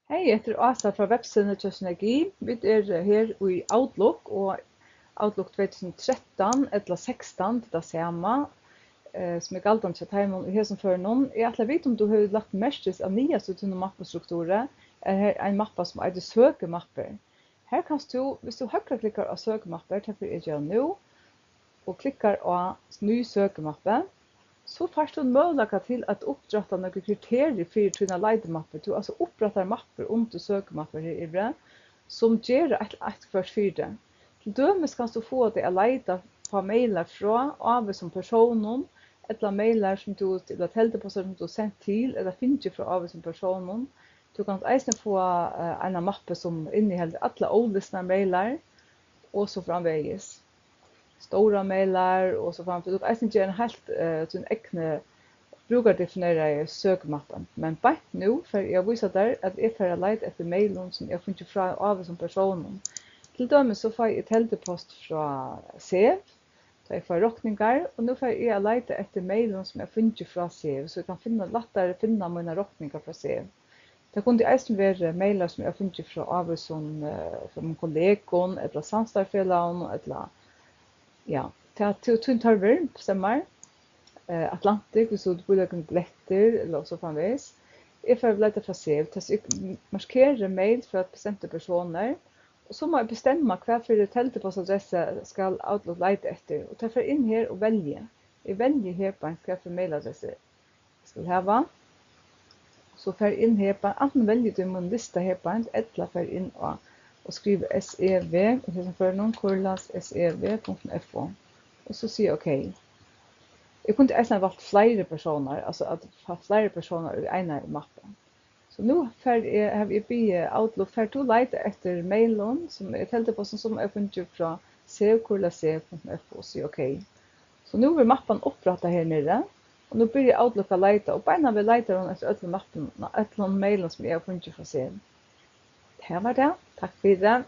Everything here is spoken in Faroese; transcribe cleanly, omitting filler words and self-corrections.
Hej, jeg heter Asa fra websiden til Synergi. Vi her i Outlook og Outlook 2013 eller 16 til det samme, som er galt om til timen i høysen før noen. Jeg ætler vite om du har lagt mestres av nye til mappestrukturer, er her en mappe som heter søkemapper. Her kan du, hvis du høyreklikker av søkemapper, derfor jeg gjør nå, og klikker av ny søkemappe, så får du möjlighet till att upprätta några kriterier för dina leidemapper. Du alltså upprättar mapper till sökmapper här i som ger ett kvart för det. Till dömes kan du få det att leita på mailar från av som personen, eller mailar som du eller telteposter som du sänt till eller finner från av som personen. Du kan även få en mappe som innehåller alla olyssna mailar och så framvägs. Stora mailar och så framför du kan inte en helt sin egen brukardefinerade sökmappen. Men bara nu för jag visar där att jag får leta efter mailen som jag finner från av som personen. Till dömes så får jag ett heltepost från SEV, där jag får rockningar och nu får jag leta efter mailen som jag finner från SEV så jag kan lättare finna mina rockningar från SEV. Det kunde även vara mailar som jag finner från av som kollegor eller samstarfällan eller ja, det tar vi stämmer. Atlantic, hvis du bor noen billetter, eller så framvis. Jeg får lete fra SEV, til å markere mail fra bestemte personer, og så må jeg bestemme hva for teltepostadresse skal Outlook lete etter, og ta for inn her og velge. Jeg velger her på hva for mailadresse jeg skal ha. Så for inn her på enten velger du min liste her på eller for inn og skrive SEV, og så for noen kurlas sev.fo, og så sier jeg OK. Jag kunde även ha valt flera personer, alltså att ha flera personer i ena mappen. Så nu har vi be Outlook för att leta efter mailen som är telteposten som är funnit från sev.fo och säga okej. Så nu är mappen upprättad här nere och nu börjar Outlook att leta och bara vi letar hon efter alla mappen, alla mailen som är funnit från sev. Det här var det. Tack för det.